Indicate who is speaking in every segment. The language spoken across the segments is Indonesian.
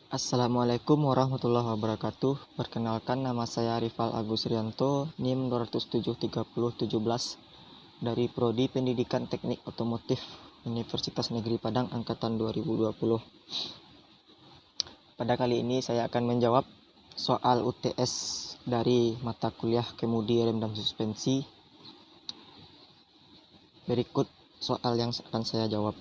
Speaker 1: Assalamualaikum warahmatullahi wabarakatuh. Perkenalkan, nama saya Rifal Agus Rianto, NIM 2073017 dari Prodi Pendidikan Teknik Otomotif Universitas Negeri Padang angkatan 2020. Pada kali ini saya akan menjawab soal UTS dari mata kuliah Kemudi Rem dan Suspensi. Berikut soal yang akan saya jawab.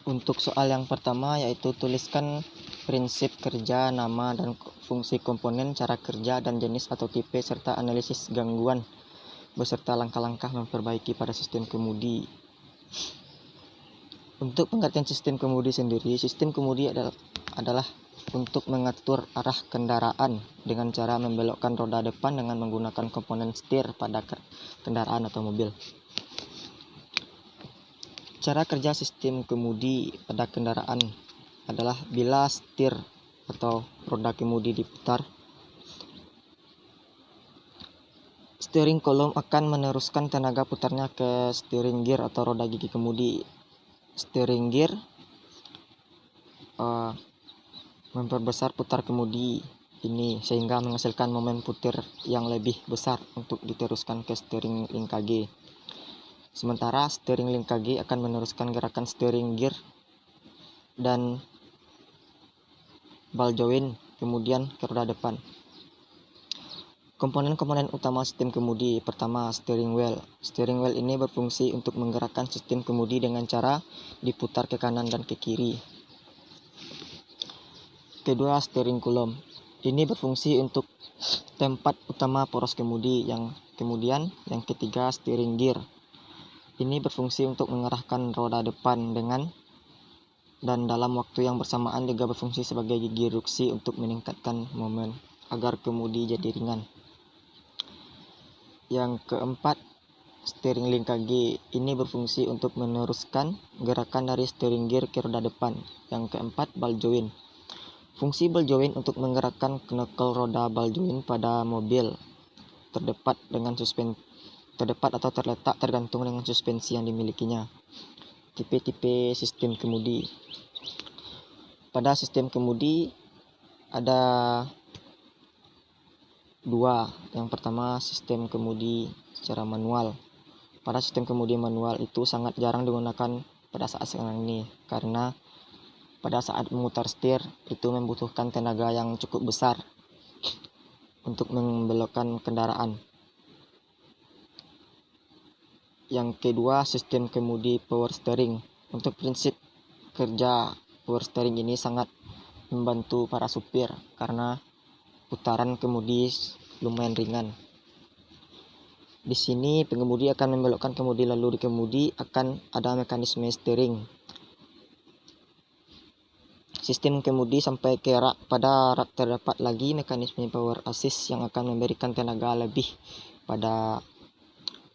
Speaker 1: Untuk soal yang pertama, yaitu tuliskan prinsip kerja, nama, dan fungsi komponen, cara kerja, dan jenis atau tipe, serta analisis gangguan beserta langkah-langkah memperbaiki pada sistem kemudi. Untuk pengertian sistem kemudi sendiri, sistem kemudi adalah untuk mengatur arah kendaraan dengan cara membelokkan roda depan dengan menggunakan komponen setir pada kendaraan atau mobil. Cara kerja sistem kemudi pada kendaraan adalah bila setir atau roda kemudi diputar, steering column akan meneruskan tenaga putarnya ke steering gear atau roda gigi kemudi. Steering gear memperbesar putar kemudi ini sehingga menghasilkan momen putar yang lebih besar untuk diteruskan ke steering link KG. Sementara steering link KG akan meneruskan gerakan steering gear dan ball joint kemudian ke roda depan. Komponen-komponen utama sistem kemudi. Pertama, steering wheel. Steering wheel ini berfungsi untuk menggerakkan sistem kemudi dengan cara diputar ke kanan dan ke kiri. Kedua, steering column. Ini berfungsi untuk tempat utama poros kemudi. Yang ketiga, steering gear. Ini berfungsi untuk mengarahkan roda depan dan dalam waktu yang bersamaan juga berfungsi sebagai gigi reduksi untuk meningkatkan momen agar kemudi jadi ringan. Yang keempat, steering link KG. Ini berfungsi untuk meneruskan gerakan dari steering gear ke roda depan. Yang keempat, ball joint. Fungsi ball joint untuk menggerakkan knuckle roda ball joint pada mobil terdepat atau terletak tergantung dengan suspensi yang dimilikinya. Tipe-tipe sistem kemudi. Pada sistem kemudi ada dua. Yang pertama, sistem kemudi secara manual. Pada sistem kemudi manual itu sangat jarang digunakan pada saat sekarang ini karena pada saat memutar setir itu membutuhkan tenaga yang cukup besar untuk membelokkan kendaraan. Yang kedua, sistem kemudi power steering. Untuk prinsip kerja power steering ini sangat membantu para supir karena putaran kemudi lumayan ringan. Di sini pengemudi akan membelokkan kemudi, lalu di kemudi akan ada mekanisme steering. Sistem kemudi sampai ke rak. Pada rak terdapat lagi mekanisme power assist yang akan memberikan tenaga lebih pada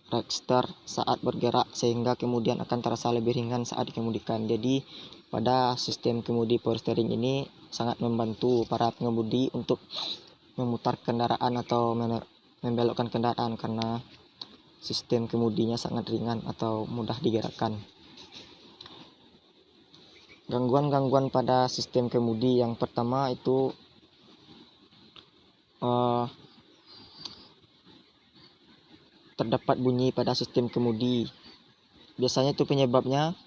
Speaker 1: rackster saat bergerak sehingga kemudian akan terasa lebih ringan saat dikemudikan. Jadi pada sistem kemudi power steering ini sangat membantu para pengemudi untuk memutar kendaraan atau membelokkan kendaraan karena sistem kemudinya sangat ringan atau mudah digerakkan. Gangguan-gangguan pada sistem kemudi yang pertama itu terdapat bunyi pada sistem kemudi. Biasanya itu penyebabnya.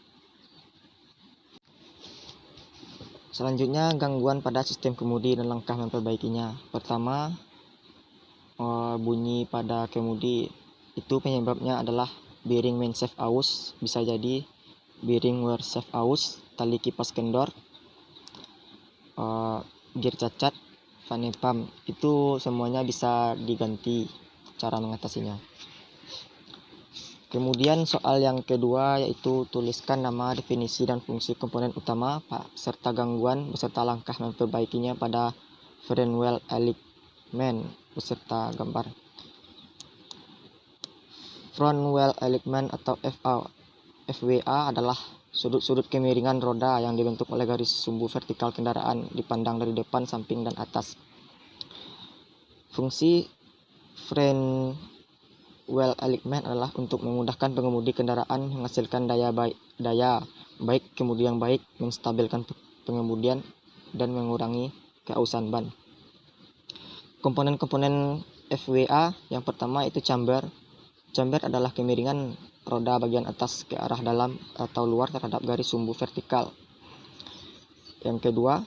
Speaker 1: Selanjutnya, gangguan pada sistem kemudi dan langkah memperbaikinya. Pertama, bunyi pada kemudi itu penyebabnya adalah bearing main shaft aus, bisa jadi bearing wear shaft aus, tali kipas kendor, gear cacat, fan pump. Itu semuanya bisa diganti cara mengatasinya. Kemudian soal yang kedua yaitu tuliskan nama, definisi, dan fungsi komponen utama serta gangguan beserta langkah memperbaikinya pada front wheel alignment beserta gambar. Front wheel alignment atau FWA adalah sudut-sudut kemiringan roda yang dibentuk oleh garis sumbu vertikal kendaraan dipandang dari depan, samping, dan atas. Fungsi front wheel alignment adalah untuk memudahkan pengemudi kendaraan menghasilkan daya baik kemudian baik, menstabilkan pengemudian dan mengurangi keausan ban. Komponen-komponen FWA yang pertama itu chamber. Chamber adalah kemiringan roda bagian atas ke arah dalam atau luar terhadap garis sumbu vertikal. Yang kedua,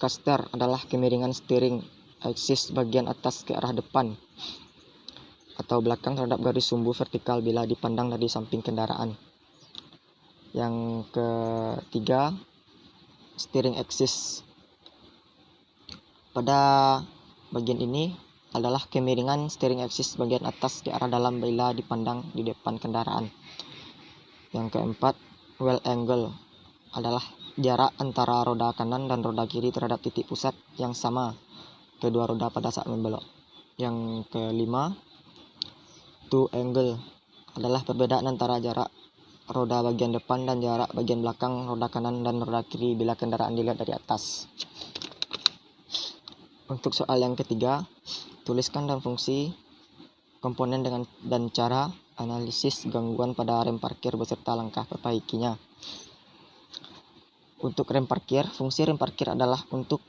Speaker 1: caster adalah kemiringan steering axis bagian atas ke arah depan atau belakang terhadap garis sumbu vertikal bila dipandang dari samping kendaraan. Yang ketiga, steering axis. Pada bagian ini adalah kemiringan steering axis bagian atas ke arah dalam bila dipandang di depan kendaraan. Yang keempat, wheel angle adalah jarak antara roda kanan dan roda kiri terhadap titik pusat yang sama kedua roda pada saat membelok. Yang kelima, toe angle adalah perbedaan antara jarak roda bagian depan dan jarak bagian belakang roda kanan dan roda kiri bila kendaraan dilihat dari atas. Untuk soal yang ketiga, tuliskan dan fungsi komponen dan cara analisis gangguan pada rem parkir beserta langkah perbaikinya. Untuk rem parkir, fungsi rem parkir adalah untuk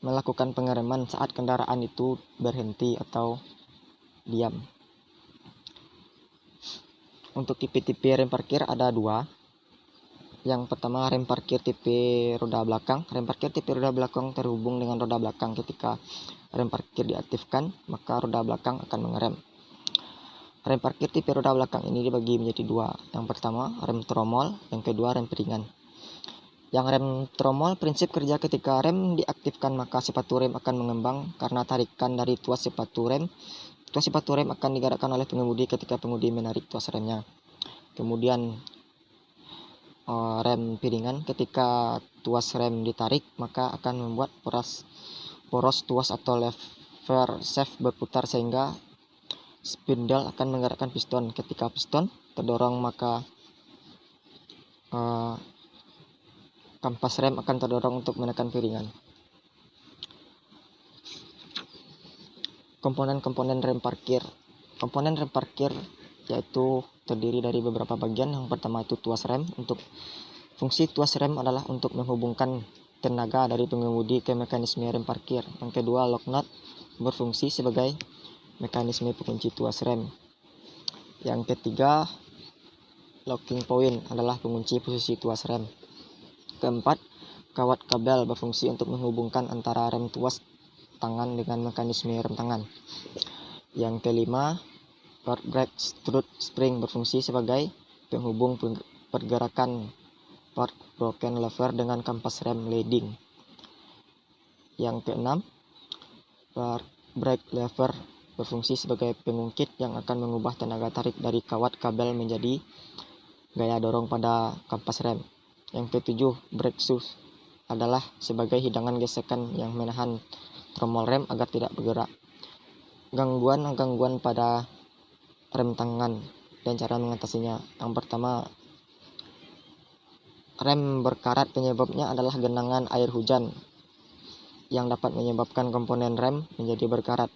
Speaker 1: melakukan pengereman saat kendaraan itu berhenti atau diam. Untuk tipe-tipe rem parkir ada dua. Yang pertama, rem parkir tipe roda belakang. Rem parkir tipe roda belakang terhubung dengan roda belakang. Ketika rem parkir diaktifkan, maka roda belakang akan mengerem. Rem parkir tipe roda belakang ini dibagi menjadi dua. Yang pertama, rem tromol. Yang kedua, rem piringan. Yang rem tromol, prinsip kerja ketika rem diaktifkan maka sepatu rem akan mengembang karena tarikan dari tuas sepatu rem. Tuas sepatu rem akan digerakkan oleh pengemudi ketika pengemudi menarik tuas remnya. Kemudian rem piringan, ketika tuas rem ditarik maka akan membuat poros tuas atau lever shaft berputar sehingga spindle akan menggerakkan piston. Ketika piston terdorong maka kampas rem akan terdorong untuk menekan piringan. Komponen-komponen rem parkir. Komponen rem parkir yaitu terdiri dari beberapa bagian. Yang pertama itu tuas rem. Untuk fungsi tuas rem adalah untuk menghubungkan tenaga dari pengemudi ke mekanisme rem parkir. Yang kedua, lock nut berfungsi sebagai mekanisme pengunci tuas rem. Yang ketiga, locking point adalah pengunci posisi tuas rem. Keempat, kawat kabel berfungsi untuk menghubungkan antara rem tuas tangan dengan mekanisme rem tangan. Yang kelima, brake strut spring berfungsi sebagai penghubung pergerakan part broken lever dengan kampas rem leading. Yang keenam, brake lever berfungsi sebagai pengungkit yang akan mengubah tenaga tarik dari kawat kabel menjadi gaya dorong pada kampas rem. Yang ketujuh, brake shoe adalah sebagai hidangan gesekan yang menahan tromol rem agar tidak bergerak. Gangguan pada rem tangan dan cara mengatasinya. Yang pertama, rem berkarat, penyebabnya adalah genangan air hujan yang dapat menyebabkan komponen rem menjadi berkarat.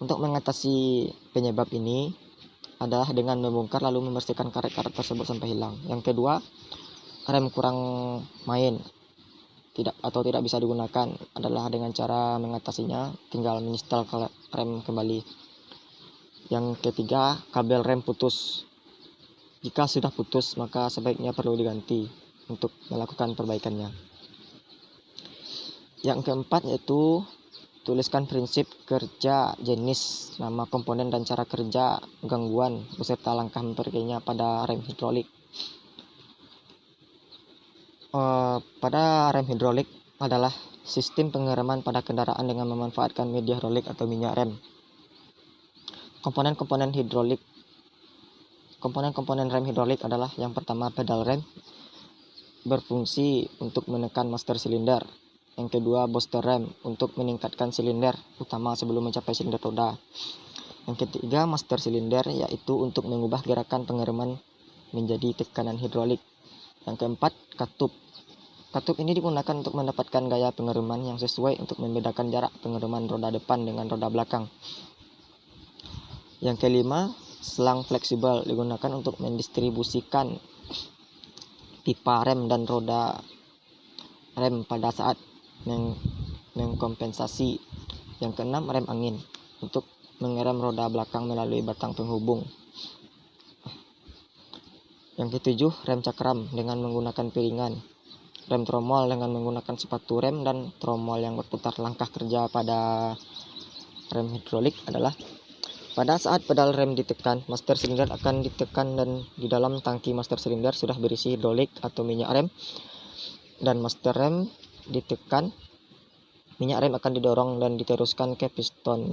Speaker 1: Untuk mengatasi penyebab ini adalah dengan membongkar lalu membersihkan karat-karat tersebut sampai hilang. Yang kedua, rem kurang main tidak bisa digunakan adalah dengan cara mengatasinya tinggal menginstal rem kembali. Yang ketiga, kabel rem putus. Jika sudah putus maka sebaiknya perlu diganti untuk melakukan perbaikannya. Yang keempat yaitu tuliskan prinsip kerja, jenis, nama komponen dan cara kerja gangguan beserta langkah memperbaikinya pada rem hidrolik. Pada rem hidrolik adalah sistem pengereman pada kendaraan dengan memanfaatkan media hidrolik atau minyak rem. Komponen-komponen rem hidrolik adalah yang pertama, pedal rem berfungsi untuk menekan master silinder. Yang kedua, booster rem untuk meningkatkan silinder utama sebelum mencapai silinder roda. Yang ketiga, master silinder yaitu untuk mengubah gerakan pengereman menjadi tekanan hidrolik. Yang keempat, katup. Katup ini digunakan untuk mendapatkan gaya pengereman yang sesuai untuk membedakan jarak pengereman roda depan dengan roda belakang. Yang kelima, selang fleksibel digunakan untuk mendistribusikan pipa rem dan roda rem pada saat mengkompensasi. Yang keenam, rem angin untuk mengerem roda belakang melalui batang penghubung. Yang ketujuh, rem cakram dengan menggunakan piringan. Rem tromol dengan menggunakan sepatu rem dan tromol yang berputar. Langkah kerja pada rem hidrolik adalah pada saat pedal rem ditekan, master silinder akan ditekan dan di dalam tangki master silinder sudah berisi hidrolik atau minyak rem, dan master rem ditekan, minyak rem akan didorong dan diteruskan ke piston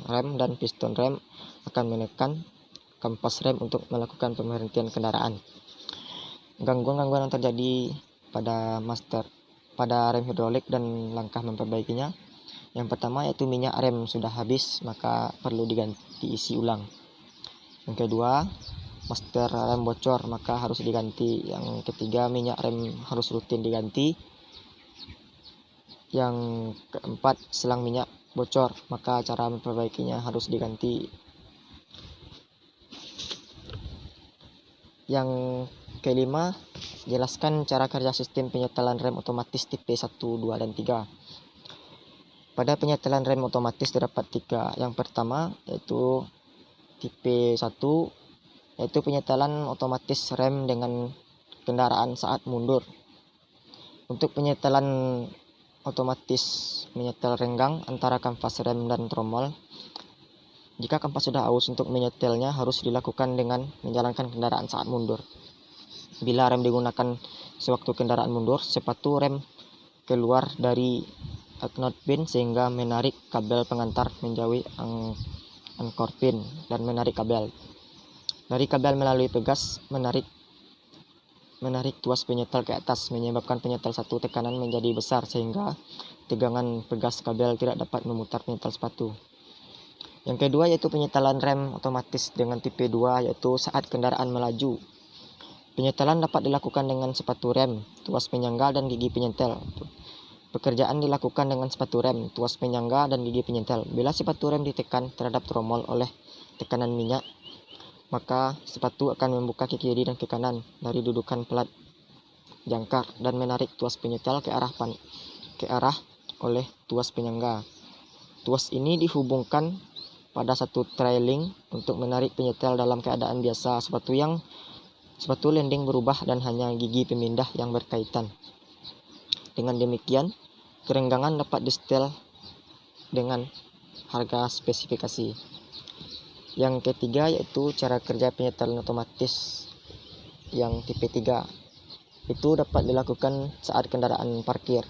Speaker 1: rem, dan piston rem akan menekan kampas rem untuk melakukan pemberhentian kendaraan. Gangguan-gangguan yang terjadi pada rem hidrolik dan langkah memperbaikinya. Yang pertama yaitu minyak rem sudah habis, maka perlu diganti isi ulang. Yang kedua, master rem bocor, maka harus diganti. Yang ketiga, minyak rem harus rutin diganti. Yang keempat, selang minyak bocor, maka cara memperbaikinya harus diganti. Yang kelima, jelaskan cara kerja sistem penyetelan rem otomatis tipe 1, 2, dan 3. Pada penyetelan rem otomatis terdapat 3. Yang pertama yaitu tipe 1, yaitu penyetelan otomatis rem dengan kendaraan saat mundur. Untuk penyetelan otomatis menyetel renggang antara kampas rem dan tromol. Jika kampas sudah aus, untuk menyetelnya harus dilakukan dengan menjalankan kendaraan saat mundur. Bila rem digunakan sewaktu kendaraan mundur, sepatu rem keluar dari knot pin sehingga menarik kabel pengantar menjauhi anchor pin dan menarik kabel. Dari kabel melalui pegas menarik tuas penyetel ke atas, menyebabkan penyetel satu tekanan menjadi besar sehingga tegangan pegas kabel tidak dapat memutar penyetel sepatu. Yang kedua yaitu penyetelan rem otomatis dengan tipe 2, yaitu saat kendaraan melaju. Penyetelan dapat dilakukan dengan sepatu rem, tuas penyangga, dan gigi penyetel. Pekerjaan dilakukan dengan sepatu rem, tuas penyangga, dan gigi penyetel. Bila sepatu rem ditekan terhadap tromol oleh tekanan minyak, maka sepatu akan membuka ke kiri dan ke kanan dari dudukan pelat jangkar dan menarik tuas penyetel ke arah oleh tuas penyangga. Tuas ini dihubungkan pada satu trailing untuk menarik penyetel dalam keadaan biasa. Sepatu landing berubah dan hanya gigi pemindah yang berkaitan. Dengan demikian, kerenggangan dapat disetel dengan harga spesifikasi. Yang ketiga yaitu cara kerja penyetelan otomatis yang tipe 3. Itu dapat dilakukan saat kendaraan parkir.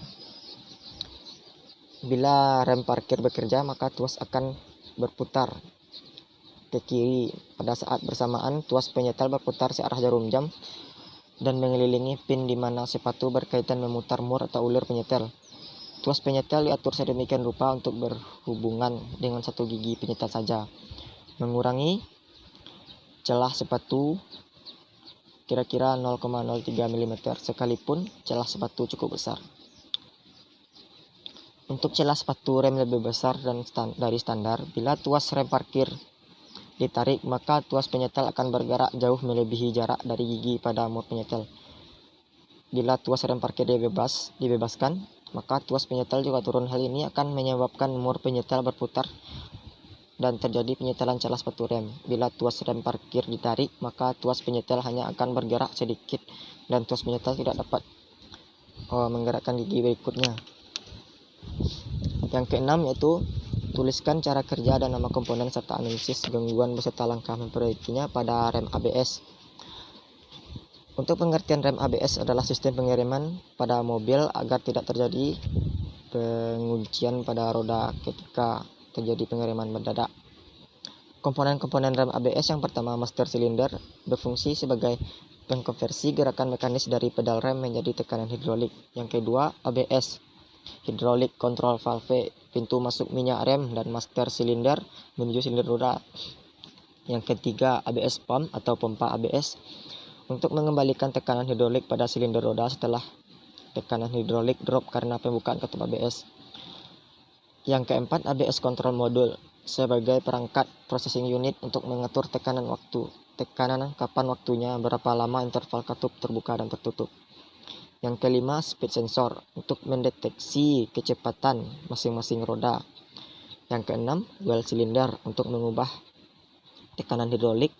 Speaker 1: Bila rem parkir bekerja, maka tuas akan berputar ke kiri. Pada saat bersamaan, tuas penyetel berputar searah jarum jam dan mengelilingi pin di mana sepatu berkaitan memutar mur atau ulur penyetel. Tuas penyetel diatur sedemikian rupa untuk berhubungan dengan satu gigi penyetel saja, mengurangi celah sepatu kira-kira 0,03 mm sekalipun celah sepatu cukup besar. Untuk celah sepatu rem lebih besar dari standar, bila tuas rem parkir ditarik, maka tuas penyetel akan bergerak jauh melebihi jarak dari gigi pada mur penyetel. Bila tuas rem parkir dibebaskan, maka tuas penyetel juga turun. Hal ini akan menyebabkan mur penyetel berputar dan terjadi penyetelan celah sepatu rem. Bila tuas rem parkir ditarik, maka tuas penyetel hanya akan bergerak sedikit dan tuas penyetel tidak dapat menggerakkan gigi berikutnya. Yang keenam yaitu tuliskan cara kerja dan nama komponen serta analisis gangguan beserta langkah memperbaikinya pada rem ABS. Untuk pengertian rem ABS adalah sistem pengiriman pada mobil agar tidak terjadi penguncian pada roda ketika terjadi pengiriman mendadak. Komponen-komponen rem ABS yang pertama, master silinder, berfungsi sebagai pengkonversi gerakan mekanis dari pedal rem menjadi tekanan hidrolik. Yang kedua, ABS, hydraulic control valve, pintu masuk minyak rem dan master silinder menuju silinder roda. Yang ketiga, ABS pump atau pompa ABS, untuk mengembalikan tekanan hidrolik pada silinder roda setelah tekanan hidrolik drop karena pembukaan katup ABS. Yang keempat, ABS control module sebagai perangkat processing unit untuk mengatur tekanan kapan waktunya, berapa lama interval katup terbuka dan tertutup. Yang kelima, speed sensor untuk mendeteksi kecepatan masing-masing roda. Yang keenam, well cylinder untuk mengubah tekanan hidrolik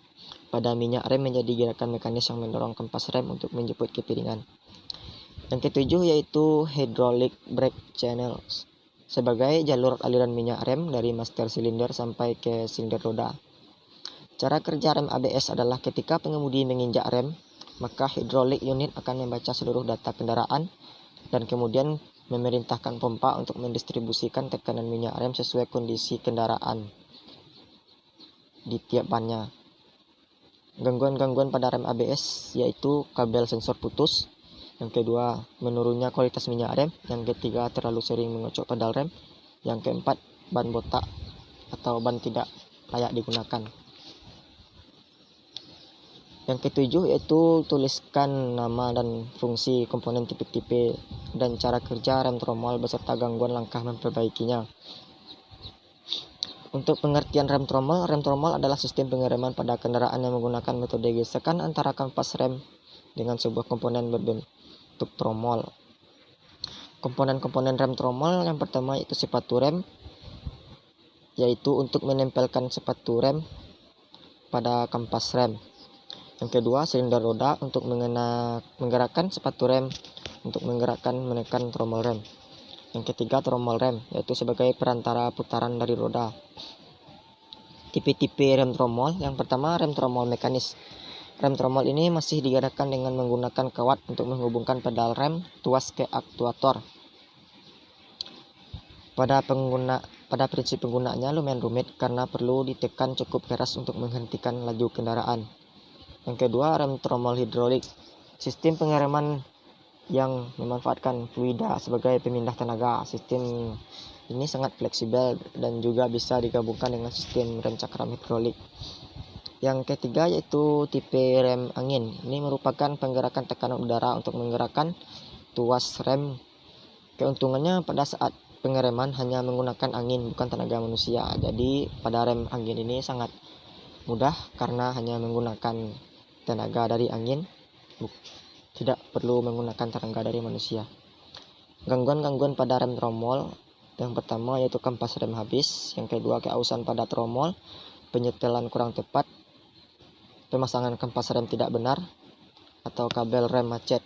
Speaker 1: pada minyak rem menjadi gerakan mekanis yang mendorong kampas rem untuk menjemput kepiringan. Yang ketujuh yaitu hydraulic brake channels sebagai jalur aliran minyak rem dari master silinder sampai ke silinder roda. Cara kerja rem ABS adalah ketika pengemudi menginjak rem, maka hydraulic unit akan membaca seluruh data kendaraan dan kemudian memerintahkan pompa untuk mendistribusikan tekanan minyak rem sesuai kondisi kendaraan di tiap bannya. Gangguan-gangguan pada rem ABS yaitu kabel sensor putus. Yang kedua, menurunnya kualitas minyak rem. Yang ketiga, terlalu sering mengocok pedal rem. Yang keempat, ban botak atau ban tidak layak digunakan. Yang ketujuh yaitu tuliskan nama dan fungsi komponen tipe-tipe dan cara kerja rem tromol beserta gangguan langkah memperbaikinya. Untuk pengertian rem tromol adalah sistem pengereman pada kendaraan yang menggunakan metode gesekan antara kampas rem dengan sebuah komponen berbentuk tromol. Komponen-komponen rem tromol yang pertama yaitu sepatu rem, yaitu untuk menempelkan sepatu rem pada kampas rem. Yang kedua, silinder roda untuk menggerakkan sepatu rem untuk menekan tromol rem. Yang ketiga, tromol rem, yaitu sebagai perantara putaran dari roda. Tipe-tipe rem tromol. Yang pertama, rem tromol mekanis. Rem tromol ini masih digerakkan dengan menggunakan kawat untuk menghubungkan pedal rem tuas ke aktuator. Pada prinsip penggunaannya lumayan rumit karena perlu ditekan cukup keras untuk menghentikan laju kendaraan. Yang kedua, rem tromol hidrolik, sistem pengereman yang memanfaatkan fluida sebagai pemindah tenaga. Sistem ini sangat fleksibel dan juga bisa digabungkan dengan sistem rem cakram hidrolik. Yang ketiga yaitu tipe rem angin. Ini merupakan penggerakan tekanan udara untuk menggerakkan tuas rem. Keuntungannya pada saat pengereman hanya menggunakan angin bukan tenaga manusia. Jadi pada rem angin ini sangat mudah karena hanya menggunakan tenaga dari angin, tidak perlu menggunakan tenaga dari manusia. Gangguan-gangguan pada rem tromol. Yang pertama yaitu kampas rem habis. Yang kedua, keausan pada tromol, penyetelan kurang tepat, pemasangan kampas rem tidak benar, atau kabel rem macet.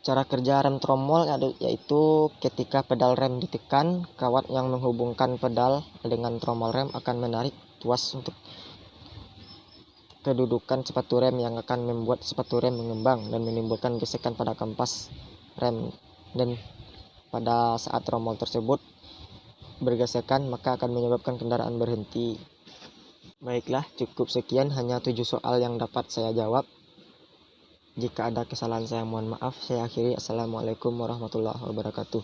Speaker 1: Cara kerja rem tromol yaitu ketika pedal rem ditekan, kawat yang menghubungkan pedal dengan tromol rem akan menarik tuas untuk kedudukan sepatu rem yang akan membuat sepatu rem mengembang dan menimbulkan gesekan pada kampas rem, dan pada saat tromol tersebut bergesekan maka akan menyebabkan kendaraan berhenti. Baiklah, cukup sekian, hanya 7 soal yang dapat saya jawab. Jika ada kesalahan saya mohon maaf. Saya akhiri. Assalamualaikum warahmatullahi wabarakatuh.